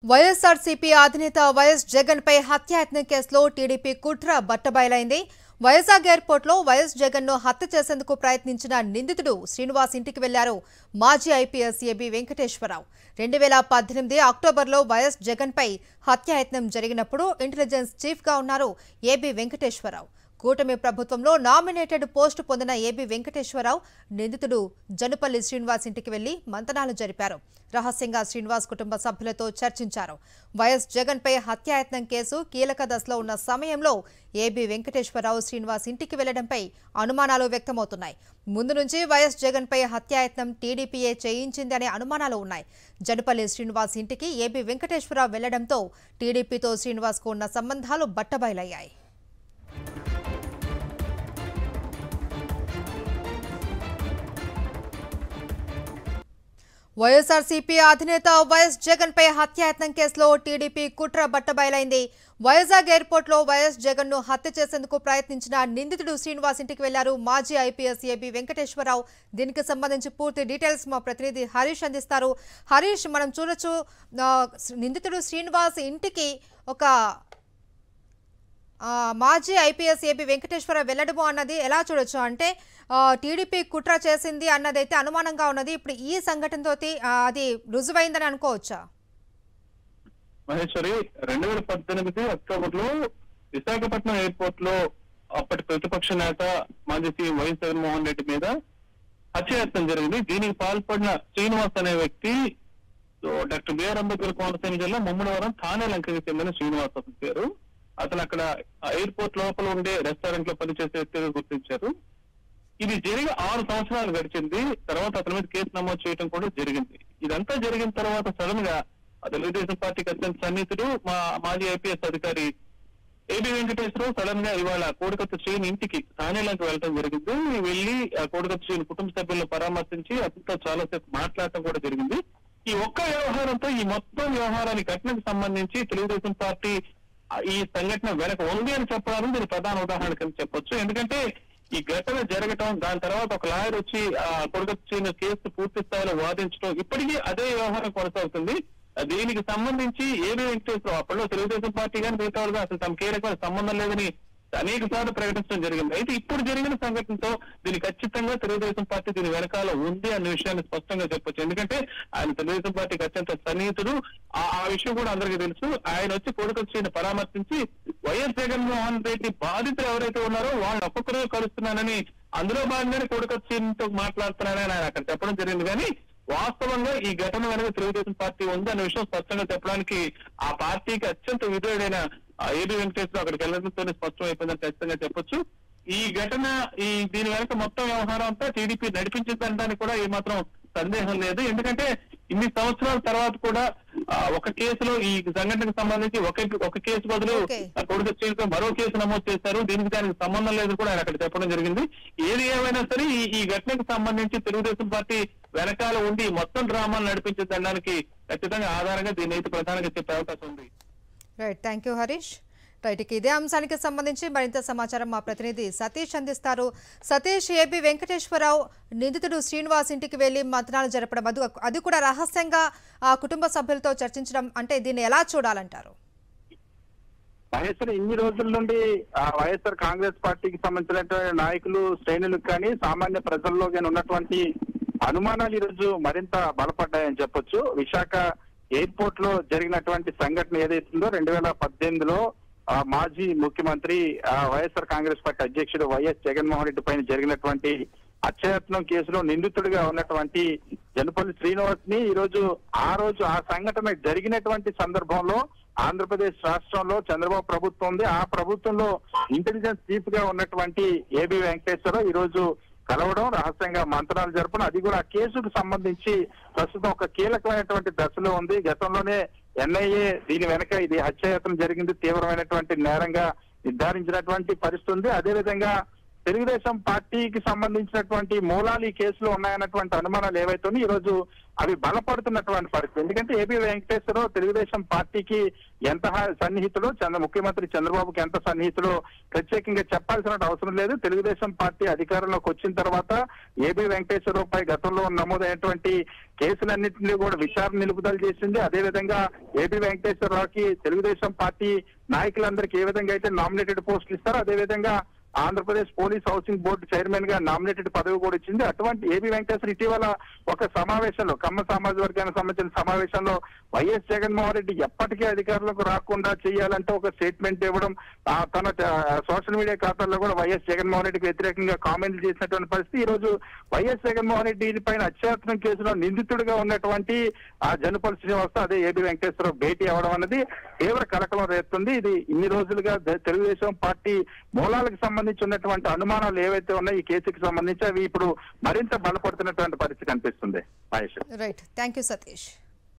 వైఎస్ఆర్సీపీ అధినేత వైఎస్ జగన్ పై హత్యాయత్నం కేసులో టీడీపీ కుట్ర బట్టబయలైంది. వైజాగ్ ఎయిర్పోర్ట్లో వైఎస్ జగన్ ను హత్య చేసేందుకు ప్రయత్నించిన నిందితుడు శ్రీనివాస్ ఇంటికి వెళ్లారు మాజీ ఐపీఎస్ ఏబీ వెంకటేశ్వరరావు. 2018 అక్టోబర్లో వైఎస్ జగన్ పై హత్యాయత్నం జరిగినప్పుడు ఇంటెలిజెన్స్ చీఫ్ గా ఉన్నారు ఏబీ వెంకటేశ్వరరావు. కూటమి ప్రభుత్వంలో నామినేటెడ్ పోస్టు పొందిన ఏబీ వెంకటేశ్వరరావు నిందితుడు జనుపల్లి శ్రీనివాస్ ఇంటికి వెళ్లి మంతనాలు జరిపారు. రహస్యంగా శ్రీనివాస్ కుటుంబ సభ్యులతో చర్చించారు. వైఎస్ జగన్ పై హత్యాయత్నం కేసు కీలక దశలో ఉన్న సమయంలో ఏబీ వెంకటేశ్వరరావు శ్రీనివాస్ ఇంటికి వెళ్లడంపై అనుమానాలు వ్యక్తమవుతున్నాయి. ముందు నుంచి వైఎస్ జగన్ పై హత్యాయత్నం టీడీపీయే చేయించిందనే అనుమానాలు ఉన్నాయి. జనుపల్లి శ్రీనివాస్ ఇంటికి ఏబీ వెంకటేశ్వరరావు వెళ్లడంతో టీడీపీతో శ్రీనివాస్ కు ఉన్న సంబంధాలు బట్టబయలయ్యాయి. వైఎస్ఆర్సీపీ అధినేత వైఎస్ జగన్ పై హత్యాయత్నం కేసులో టీడీపీ కుట్ర బట్టబయలైంది. వైజాగ్ ఎయిర్పోర్ట్లో వైఎస్ జగన్ ను హత్య చేసేందుకు ప్రయత్నించిన నిందితుడు శ్రీనివాస్ ఇంటికి వెళ్లారు మాజీ ఐపీఎస్ ఏబీ వెంకటేశ్వరరావు. దీనికి సంబంధించి పూర్తి డీటెయిల్స్ మా ప్రతినిధి హరీష్ అందిస్తారు. హరీష్, మనం చూడొచ్చు నిందితుడు శ్రీనివాస్ ఇంటికి ఒక మాజీ ఐపీఎస్ ఏబీ వెంకటేశ్వరరావు వెళ్లడము అన్నది ఎలా చూడొచ్చు అంటే టీడీపీ కుట్ర చేసింది అన్నదైతే అనుమానంగా ఉన్నది. ఇప్పుడు ఈ సంఘటనతో అది రుజువైందని అనుకోవచ్చా? మహేశ్వరి, 2018 అక్టోబర్ లో విశాఖపట్నం ఎయిర్పోర్ట్ లో అప్పటి ప్రతిపక్ష నేత మాజీ సీఎం వైఎస్ జగన్మోహన్ రెడ్డి మీద హత్యాయత్నం జరిగింది. దీనికి పాల్పడిన శ్రీనివాస్ అనే వ్యక్తి డాక్టర్ బిఆర్ అంబేద్కర్ కోనసీమ జిల్లా ముమ్మడివరం థానే లంకకి చెందిన శ్రీనివాస్ అతని పేరు. అతను అక్కడ ఎయిర్పోర్ట్ లోపల ఉండే రెస్టారెంట్ లో పనిచేసే వ్యక్తిగా గుర్తించారు. ఇది జరిగి 6 సంవత్సరాలు గడిచింది. తర్వాత అతని మీద కేసు నమోదు చేయడం కూడా జరిగింది. ఇదంతా జరిగిన తర్వాత సడన్ గా తెలుగుదేశం పార్టీకి అత్యంత సన్నిహితుడు మాజీ ఐపీఎస్ అధికారి ఏబీ వెంకటేశ్వరరావు సడన్ గా ఇవాళ కోడికత్తి శ్రీని ఇంటికి థానేలోకి వెళ్ళడం జరిగింది. వెళ్లి కోడికత్తి శ్రీని కుటుంబ సభ్యులను పరామర్శించి అతనితో చాలాసేపు మాట్లాడటం కూడా జరిగింది. ఈ ఒక్క వ్యవహారంతో ఈ మొత్తం వ్యవహారానికి ఘటనకు సంబంధించి తెలుగుదేశం పార్టీ ఈ సంఘటన వెనక ఉంది అని చెప్పడానికి దీని ప్రధాన ఉదాహరణ కింద చెప్పొచ్చు. ఎందుకంటే ఈ ఘటన జరగటం, దాని తర్వాత ఒక లాయర్ వచ్చి కొడుకొచ్చిన కేసు పూర్తి స్థాయిలో వాదించడం, ఇప్పటికీ అదే వ్యవహారం కొనసాగుతుంది. దీనికి సంబంధించి ఏబీ వెంకటేశ్వరరావు అప్పట్లో తెలుగుదేశం పార్టీ కానీ మిగతా వాళ్ళగా అసలు తమ కీలకమైన సంబంధం లేదని అనేక సార్లు ప్రకటించడం జరిగింది. అయితే ఇప్పుడు జరిగిన సంఘటనతో దీని ఖచ్చితంగా తెలుగుదేశం పార్టీ దీని వెనకాల ఉంది అనే విషయాన్ని స్పష్టంగా చెప్పొచ్చు. ఎందుకంటే ఆయన తెలుగుదేశం పార్టీకి అత్యంత సన్నిహితుడు. ఆ విషయం కూడా అందరికీ తెలుసు. ఆయన వచ్చి కోడికొచ్చిని పరామర్శించి వైఎస్ జగన్మోహన్ రెడ్డి బాధితులు ఎవరైతే ఉన్నారో వాళ్ళు ఒక్కొక్కరు కలుస్తున్నానని, అందులో భాగంగానే కోడికొచ్చితో మాట్లాడుతున్నానని ఆయన అక్కడ చెప్పడం జరిగింది. కానీ వాస్తవంగా ఈ ఘటన వెనక తెలుగుదేశం పార్టీ ఉంది అనే విషయం స్పష్టంగా చెప్పడానికి ఆ పార్టీకి అత్యంత విధేయుడైన ఏబీ వెంకటేశ్వరరావు అక్కడికి వెళ్లడంతోనే స్పష్టం అయిపోయిందని ఖచ్చితంగా చెప్పొచ్చు. ఈ ఘటన దీని వెనక మొత్తం వ్యవహారం అంతా టీడీపీ నడిపించిందనడానికి కూడా ఏమాత్రం సందేహం లేదు. ఎందుకంటే ఇన్ని సంవత్సరాల తర్వాత కూడా ఒక కేసులో ఈ సంఘటనకు సంబంధించి ఒక కేసు బదులు కొడుకు మరో కేసు నమోదు చేశారు. దానికి సంబంధం లేదు కూడా ఆయన అక్కడ చెప్పడం జరిగింది. ఏది ఏమైనా సరే ఈ ఘటనకు సంబంధించి తెలుగుదేశం పార్టీ వెనకాల ఉండి మొత్తం డ్రామాలు నడిపించడానికి ఖచ్చితంగా ఆధారంగా దీన్ని అయితే ప్రధానంగా చెప్పే అవకాశం ఉంది. Right, thank you Harish. Right, ఇదే అంశానికి సంబంధించి మరింత సమాచారం మా ప్రతినిధి సతీష్ అందిస్తారు. సతీష్, ఏబీ వెంకటేశ్వరరావు నిందితుడు శ్రీనివాస్ ఇంటికి వెళ్లి మంతనాలు జరపడం, అది కూడా రహస్యంగా కుటుంబ సభ్యులతో చర్చించడం, అంటే దీన్ని ఎలా చూడాలంటారు? మహేశ్వరి, ఇన్ని రోజుల నుండి వైఎస్ఆర్ కాంగ్రెస్ పార్టీకి సంబంధించినటువంటి నాయకులు, శ్రేణులకు కానీ సామాన్య ప్రజల్లో కానీ ఉన్నటువంటి అనుమానాలు ఈ రోజు మరింత బలపడ్డాయని చెప్పొచ్చు. విశాఖ ఎయిర్పోర్ట్ లో జరిగినటువంటి సంఘటన ఏదైతుందో 2018లో మాజీ ముఖ్యమంత్రి వైఎస్ఆర్ కాంగ్రెస్ పార్టీ అధ్యక్షుడు వైఎస్ జగన్మోహన్ రెడ్డి పైన జరిగినటువంటి హత్యాయత్నం కేసులో నిందితుడిగా ఉన్నటువంటి జనుపల్లి శ్రీనివాస్ ని ఆ రోజు ఆ సంఘటన జరిగినటువంటి సందర్భంలో ఆంధ్రప్రదేశ్ రాష్ట్రంలో చంద్రబాబు ప్రభుత్వం ఉంది. ఆ ప్రభుత్వంలో ఇంటెలిజెన్స్ చీఫ్ గా ఉన్నటువంటి ఏబీ వెంకటేశ్వరరావు ఈ రోజు కలవడం, రహస్యంగా మంతనాలు జరపడం, అది కూడా ఆ కేసుకు సంబంధించి ప్రస్తుతం ఒక కీలకమైనటువంటి దశలో ఉంది. గతంలోనే ఎన్ఐఏ దీని వెనక ఇది హత్యాయత్నం జరిగింది, తీవ్రమైనటువంటి నేరంగా నిర్ధారించినటువంటి పరిస్థితి ఉంది. అదేవిధంగా తెలుగుదేశం పార్టీకి సంబంధించినటువంటి మూలాలు ఈ కేసులో ఉన్నాయన్నటువంటి అనుమానాలు ఏవైతే ఈ రోజు అవి బలపడుతున్నటువంటి పరిస్థితి. ఎందుకంటే ఏబి వెంకటేశ్వరరావు తెలుగుదేశం పార్టీకి ఎంత సన్నిహితుడో, ముఖ్యమంత్రి చంద్రబాబుకి ఎంత సన్నిహితుడో ప్రత్యేకంగా చెప్పాల్సిన అవసరం లేదు. తెలుగుదేశం పార్టీ అధికారంలోకి వచ్చిన తర్వాత ఏబి వెంకటేశ్వరరావు పై గతంలో నమోదైనటువంటి కేసులన్నింటినీ కూడా విచారణ నిలుపుదల చేసింది. అదేవిధంగా ఏబి వెంకటేశ్వరరావుకి తెలుగుదేశం పార్టీ నాయకులందరికీ ఏ విధంగా అయితే నామినేటెడ్ పోస్టులు ఇస్తారో అదేవిధంగా Andhra Pradesh police housing board chairman గా నామినేటెడ్ పదవి కూడా ఇచ్చింది. అటువంటి ఏబి వెంకటేశ్వర ఇటీవల ఒక సమావేశంలో, కమ్మ సామాజిక వర్గానికి సంబంధించిన సమావేశంలో వైఎస్ జగన్మోహన్ రెడ్డి ఎప్పటికీ అధికారులకు రాకుండా చేయాలంటే ఒక స్టేట్మెంట్ ఇవ్వడం, తన సోషల్ మీడియా ఖాతాల్లో కూడా వైఎస్ జగన్మోహన్ రెడ్డికి వ్యతిరేకంగా కామెంట్లు చేసినటువంటి పరిస్థితి. ఈ రోజు వైఎస్ జగన్మోహన్ రెడ్డి పైన అత్యాచారం కేసులో నిందితుడిగా ఉన్నటువంటి ఆ జనపల్లి శ్రీనివాస్ అదే ఏబి వెంకటేశ్వరరావు భేటీ అవడం అన్నది తీవ్ర కలకలం రేస్తుంది. ఇది ఇన్ని రోజులుగా తెలుగుదేశం పార్టీ మూలాలకు సంబంధించి ఉన్నటువంటి అనుమానాలు ఏవైతే ఉన్నాయో ఈ కేసుకి సంబంధించి అవి ఇప్పుడు మరింత బలపడుతున్నటువంటి పరిస్థితి కనిపిస్తుంది. Right, thank you Satish.